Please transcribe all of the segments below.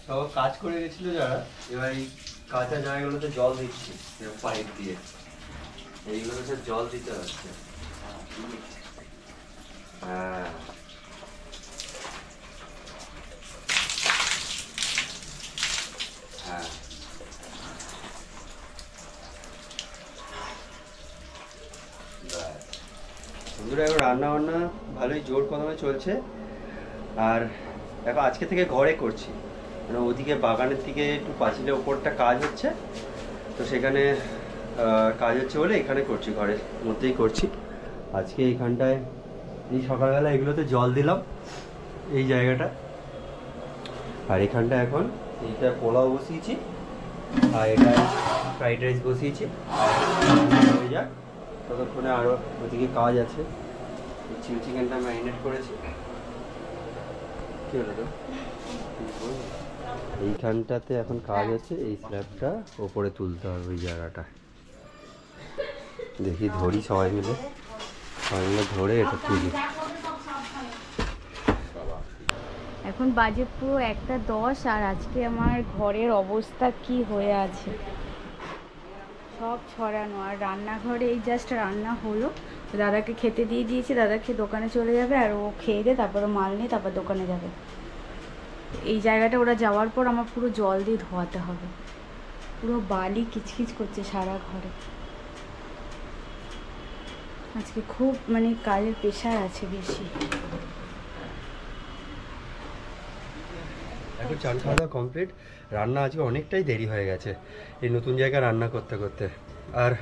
সব কাজ করে গেছিল যারা, এবার এই কাঁচা জায়গাগুলোতে জল দিচ্ছি পাইপ দিয়ে, এইগুলোতে জল দিতে হচ্ছে। হ্যাঁ হ্যাঁ বন্ধুরা, এখন রান্না বান্না ভালোই জোর কদমে চলছে। আর দেখো আজকে থেকে ঘরে করছি, মানে ওদিকে বাগানের দিকে একটু পাঁচিলের ওপরটা কাজ হচ্ছে, তো সেখানে কাজ হচ্ছে বলে এখানে করছি, ঘরের মধ্যেই করছি আজকে। এইখানটায় এই সকালবেলা এগুলোতে জল দিলাম এই জায়গাটা, আর এখানটা এখন এইটা পোলাও বসিয়েছি, আর এটা ফ্রাইড রাইস বসিয়েছি। হয়ে যাক ততক্ষণে আরও ওদিকে কাজ আছে। চিলি চিকেনটা ম্যারিনেট করেছি। কি হলো তো, এইখানটাতে এখন কাজ হচ্ছে, এই স্ল্যাবটা ওপরে তুলতে হবে ওই জায়গাটা। দেখি ধরি সবাই মিলে ধরে এটা তুলি। এখন বাজে পুরো 1:10, আর আজকে আমার ঘরের অবস্থা কি হয়ে আছে, সব ছড়ানো। আর রান্নাঘরে এই জাস্ট রান্না হলো, দাদাকে খেতে দিয়ে দিয়েছি, দাদা খেয়ে দোকানে চলে যাবে, আর ও খেয়ে দিয়ে তারপরে মাল নিয়ে তারপর দোকানে যাবে। এই জায়গাটা ওরা যাওয়ার পর আমার পুরো জল দিয়ে ধোয়াতে হবে, পুরো বালি কিচকিচ করছে সারা ঘরে। আজকে খুব মানে কাজের প্রেশার আছে বেশি। এখন চান খাওয়া দাওয়া কমপ্লিট, রান্না আজকে অনেকটাই দেরি হয়ে গেছে এই নতুন জায়গায় রান্না করতে করতে। আর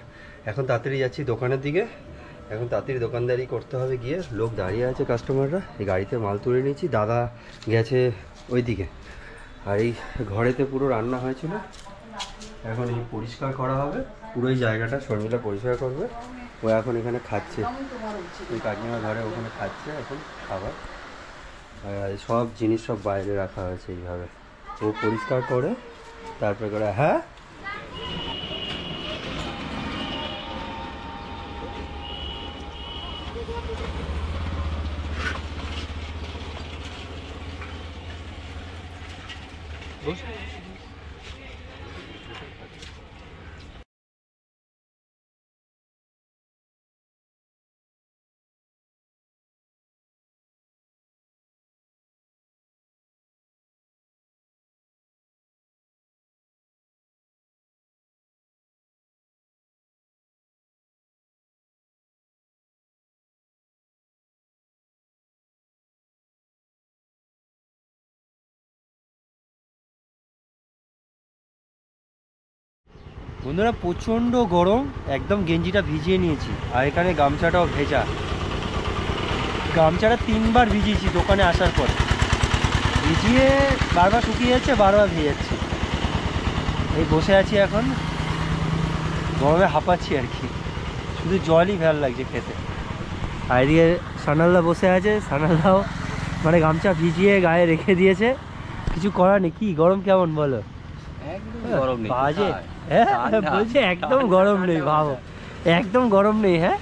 এখন তাড়াতাড়ি যাচ্ছি দোকানের দিকে, এখন তাড়াতাড়ি দোকানদারি করতে হবে গিয়ে। লোক দাঁড়িয়ে আছে কাস্টমাররা, এই গাড়িতে মাল তুলে নিয়েছি, দাদা গেছে ওই দিকে। আর এই ঘরেতে পুরো রান্না হয়েছিল, এখন এই পরিষ্কার করা হবে পুরো এই জায়গাটা, শর্মিলা পরিষ্কার করবে। ও এখন এখানে খাচ্ছে, ওই কাকিমার ঘরে ওখানে খাচ্ছে এখন খাবার। আর সব জিনিস সব বাইরে রাখা হয়েছে এইভাবে, ও পরিষ্কার করে তারপরে করে। হ্যাঁ বন্ধুরা, প্রচণ্ড গরম, একদম গেঞ্জিটা ভিজিয়ে নিয়েছি, আর এখানে গামছাটাও ভেজা। গামছাটা 3বার ভিজিয়েছি দোকানে আসার পরে, ভিজিয়ে বারবার শুকিয়ে যাচ্ছে, বারবার ভিজে যাচ্ছে। এই বসে আছি এখন, গরমে হাঁপাচ্ছি আর কি, শুধু জলই ভালো লাগছে খেতে। আর এদিকে সানালদা বসে আছে, সানালদাও মানে গামছা ভিজিয়ে গায়ে রেখে দিয়েছে, কিছু করার নেই। কি গরম কেমন বলো? বাজে, হ্যাঁ বলছে একদম গরম নেই, ভাবো একদম গরম নেই। হ্যাঁ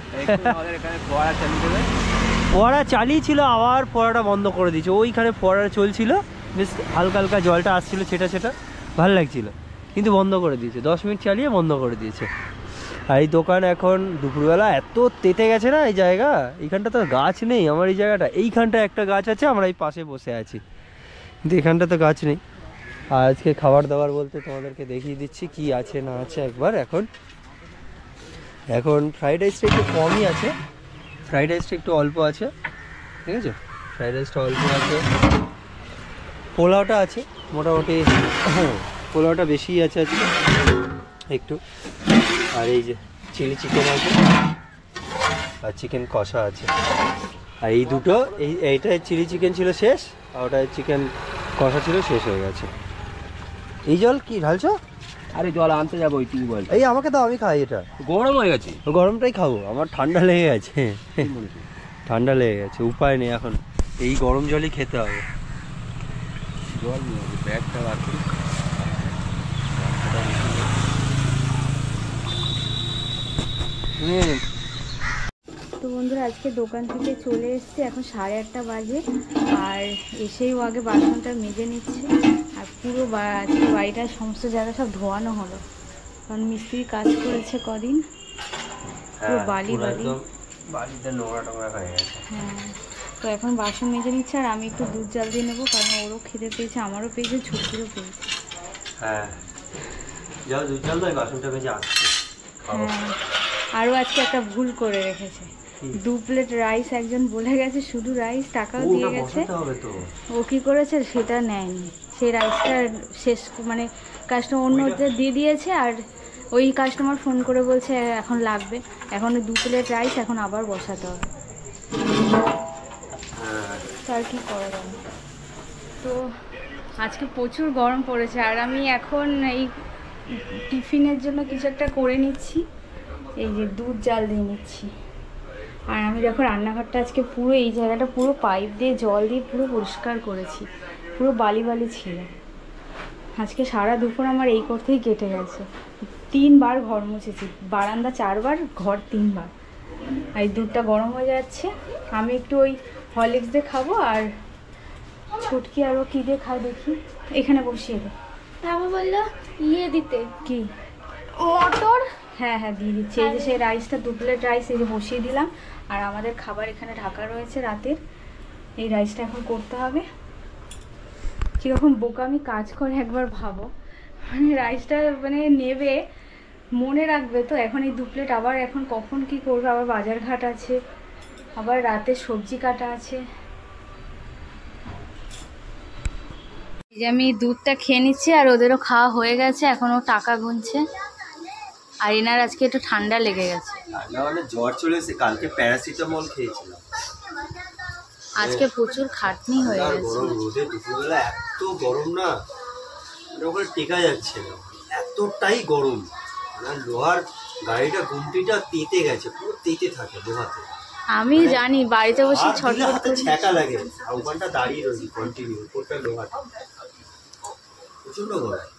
ফোয়ারা চালিয়েছিল, আবার ফোয়ারাটা বন্ধ করে দিয়েছে। ওইখানে ফোয়ারা চলছিল, বেশ হালকা হালকা জলটা আসছিল, ছেটা ছেটা ভালো লাগছিল, কিন্তু বন্ধ করে দিয়েছে, 10 মিনিট চালিয়ে বন্ধ করে দিয়েছে। আর এই দোকান এখন দুপুরবেলা এত তেতে গেছে না এই জায়গা, এইখানটা তো গাছ নেই। আমার এই জায়গাটা, এইখানটা একটা গাছ আছে, আমরা এই পাশে বসে আছি, কিন্তু এখানটা তো গাছ নেই। আর আজকে খাবার দাবার বলতে তোমাদেরকে দেখিয়ে দিচ্ছি কি আছে না আছে একবার। এখন ফ্রাইড রাইসটা একটু কমই আছে, ফ্রাইড রাইসটা একটু অল্প আছে, ঠিক আছে, ফ্রাইড রাইসটা অল্প আছে। পোলাওটা আছে মোটামুটি, পোলাওটা বেশিই আছে আজকে একটু। আর এই যে চিলি চিকেন আছে, আর চিকেন কষা আছে। আর এই দুটো, এইটা চিলি চিকেন ছিল শেষ, আর ওটা চিকেন কষা ছিল, শেষ হয়ে গেছে। এই জল কি ঢালছো? আরে জল আনতে যাবো ওই টিউবওয়েল। এই আমাকে দাও, আমি খাই। এটা গরম হয়ে গেছে, গরমটাই খাবো, আমার ঠান্ডা লেগে গেছে, ঠান্ডা লেগে গেছে, উপায় নেই, এখন এই গরম জলই খেতে হবে। জল নিয়ে ব্যাগটা রাখি। তো বন্ধুরা, আজকে দোকান থেকে চলে এসেছি, এখন 8:30 বাজে, আর এসেই ও আগে বাসনটা মেজে নিচ্ছে। আর আর পুরো আজকে বাড়িটার সমস্ত জায়গা সব ধোয়ানো হলো, কারণ মিস্ত্রি কাজ করেছে কদিন, পুরো বালি বালি, বালিতে নোংরা টোংরা হয়ে গেছে। হ্যাঁ, তো এখন বাসন মেজে নিচ্ছে আর আমি একটু দুধ জাল দিয়ে নেবো, কারণ ওরও খিদে পেয়েছে, আমারও পেয়েছে, ছুটিরও পেয়েছে। হ্যাঁ, যাও দুধ জল দাও, বাসনটা মেজে আসছে। হ্যাঁ, আরও আজকে একটা ভুল করে রেখেছে, 2 প্লেট রাইস একজন বলে গেছে, শুধু রাইস, টাকাও দিয়ে গেছে। ও কি করেছে সেটা নেয়নি, সেই রাইসটা শেষ মানে কাস্টমার অন্যদের দিয়ে দিয়েছে, আর ওই কাস্টমার ফোন করে বলছে এখন লাগবে, এখন 2 প্লেট রাইস এখন আবার বসাতে হবে, তো আর কি করা যাবে। তো আজকে প্রচুর গরম পড়েছে, আর আমি এখন এই টিফিনের জন্য কিছু একটা করে নিচ্ছি, এই যে দুধ জাল দিয়ে নিচ্ছি। আর আমি দেখো রান্নাঘরটা আজকে পুরো এই জায়গাটা পুরো পাইপ দিয়ে জল দিয়ে পুরো পরিষ্কার করেছি, পুরো বালি বালি ছিল। আজকে সারা দুপুর আমার এই করতেই কেটে গেছে, 3 বার ঘর মুছেছি, বারান্দা 4 বার, ঘর 3 বার। আর এই দুধটা গরম হয়ে যাচ্ছে, আমি একটু ওই হরলিক্স দিয়ে খাবো, আর ছুটকি আরও কী দিয়ে খাই দেখি, এখানে বসিয়ে দে। বাবা বললো ইয়ে দিতে, কি মটর। হ্যাঁ হ্যাঁ দিয়ে দিচ্ছি, এই যে সেই রাইসটা 2 প্লেট রাইস এই যে বসিয়ে দিলাম, আর আমাদের খাবার এখানে ঢাকা রয়েছে রাতের, এই রাইসটা এখন করতে হবে। কীরকম বোকামি কাজ করে একবার ভাবো, মানে রাইসটা মানে নেবে মনে রাখবে তো, এখন এই 2 প্লেট আবার এখন কখন কি করবে, আবার বাজার ঘাট আছে, আবার রাতে সবজি কাটা আছে। এই যে আমি দুধটা খেয়ে নিচ্ছি, আর ওদেরও খাওয়া হয়ে গেছে, এখনও টাকা গুনছে, আর এনার আজকে একটু ঠান্ডা লেগে গেছে, ঠান্ডা মানে জ্বর চলে এসেছে, কালকে প্যারাসিটামল খেয়েছিলাম। আজকে প্রচুর খাটনি হয়ে গেছে। গরম রোদে দুপুরবেলা এত গরম না, মানে ওখানে টেকা যাচ্ছে না, এতটাই গরম, মানে লোহার গাড়িটা গুমটিটা তেতে গেছে, পুরো তেতে থাকে লোহাতে। আমি জানি বাড়িতে বসে ছটফট হাতে করে ছ্যাঁকা লাগে, আর ওখানটা দাঁড়িয়ে রয়েছি কন্টিনিউ, উপরটা লোহাটা প্রচন্ড গরম,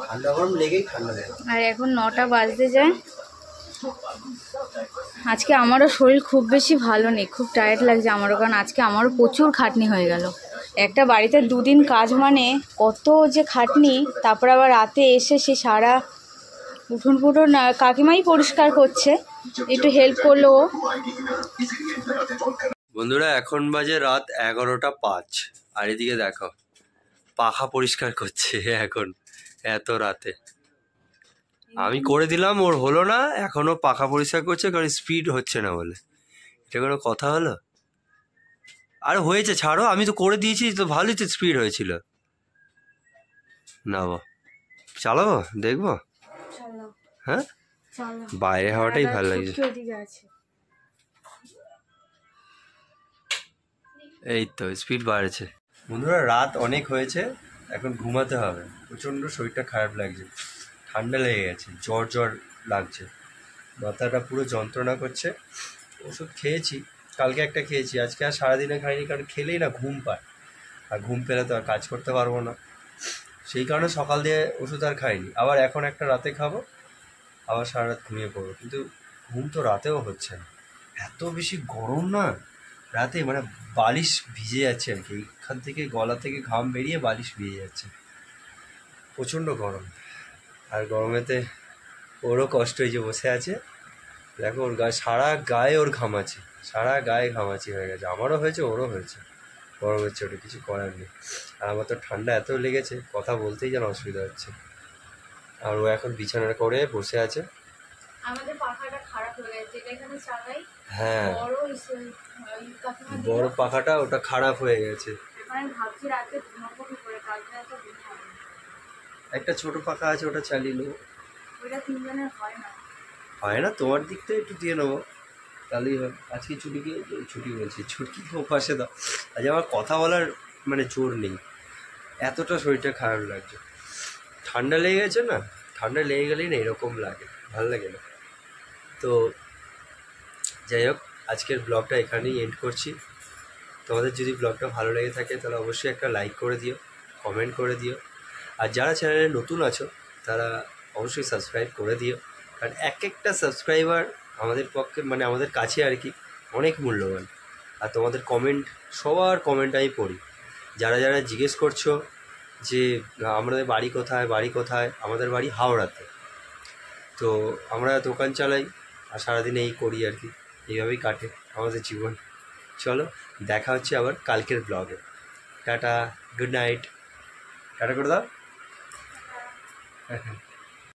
ঠান্ডা গরম লেগেই ঠান্ডা লাগে। আর এখন 9টা বাজতে যায়। আজকে আমারও শরীর খুব বেশি ভালো নেই, খুব টায়ার্ড লাগছে আমারও, কারণ আজকে আমারও প্রচুর খাটনি হয়ে গেল। একটা বাড়িতে 2 দিন কাজ মানে কত যে খাটনি, তারপর আবার রাতে এসে সে সারা উঠোন ফুটুন কাকিমাই পরিষ্কার করছে, একটু হেল্প করলো। বন্ধুরা এখন বাজে রাত 11:05, আর এদিকে দেখো পাখা পরিষ্কার করছে এখন এত রাতে। আমি করে দিলাম, ওর হলো না, এখনো পাখা পরিষ্কার করছে, কারণ স্পিড হচ্ছে না বলে। এটা কোনো কথা হলো? আর হয়েছে, ছাড়ো, আমি তো করে দিয়েছি, তো ভালোই তো স্পিড হয়েছিল। না চালাবো, দেখবো। হ্যাঁ, বাইরে হাওয়াটাই ভালো লাগছে। এই তো স্পিড বাড়ছে। বন্ধুরা রাত অনেক হয়েছে, এখন ঘুমাতে হবে, প্রচণ্ড শরীরটা খারাপ লাগছে, ঠান্ডা লেগে গেছে, জ্বর জ্বর লাগছে, মাথাটা পুরো যন্ত্রণা করছে। ওষুধ খেয়েছি, কালকে একটা খেয়েছি, আজকে আর সারাদিনে খাইনি, কারণ খেলেই না ঘুম পায়, আর ঘুম পেলে তো আর কাজ করতে পারবো না, সেই কারণে সকাল দিয়ে ওষুধ আর খাইনি। আবার এখন একটা রাতে খাবো, আবার সারা রাত ঘুমিয়ে পড়বো, কিন্তু ঘুম তো রাতেও হচ্ছে না, এত বেশি গরম না রাতে, মানে বালিশ ভিজে যাচ্ছে আর কি, এইখান থেকে গলা থেকে ঘাম বেরিয়ে বালিশ ভিজে যাচ্ছে, প্রচণ্ড গরম। আর গরমেতে ওরও কষ্ট, এই যে বসে আছে দেখো, ওর গায়ে সারা গায়ে ওর ঘামাচি, সারা গায়ে ঘামাচি হয়ে গেছে, আমারও হয়েছে ওরও হয়েছে, গরমের চোটে কিছু করার নেই। আর আমার তো ঠান্ডা এত লেগেছে, কথা বলতেই যেন অসুবিধা হচ্ছে। আর ও এখন বিছানা করে বসে আছে। আমাদের পাখাটা খারাপ হয়ে গেছে, এটা এখানে চালাই, হ্যাঁ বড় পাখাটা ওটা খারাপ হয়ে গেছে, আমি ভাবছি রাতে ঘুমাবো কি করে, কালকে রাতে ঘুমাবো। একটা ছোট পাখা আছে, ওটা চালিয়ে নেবো। ওইটা 3 জনের হয় না। হয় না, তোমার দিক থেকে একটু দিয়ে নেবো, তাহলেই হয়। আজকে ছুটি বলছি, ছুটি পাশে দাও, আজ আমার কথা বলার মানে জোর নেই, এতটা শরীরটা খারাপ লাগছে, ঠান্ডা লেগে গেছে না, ঠান্ডা লেগে গেলেই না এরকম লাগে, ভালো লাগে না। তো যাই হোক, আজকের ব্লগটা এখানেই এন্ড করছি। তোমাদের যদি ব্লগটা ভালো লেগে থাকে তাহলে অবশ্যই একটা লাইক করে দিও, কমেন্ট করে দিও, আর যারা চ্যানেলে নতুন আছো তারা অবশ্যই সাবস্ক্রাইব করে দিও, কারণ একটা সাবস্ক্রাইবার আমাদের পক্ষে মানে আমাদের কাছে আর কি অনেক মূল্যবান। আর তোমাদের কমেন্ট, সবার কমেন্ট আমি পড়ি, যারা যারা জিজ্ঞেস করছো যে আমাদের বাড়ি কোথায়, আমাদের বাড়ি হাওড়াতে। তো আমরা দোকান চালাই আর সারাদিন এই করি আর কি, এইভাবেই কাটে আমাদের জীবন। চলো দেখা হচ্ছে আবার কালকের ব্লগে। টাটা, গুড নাইট, টাটা করে দাও।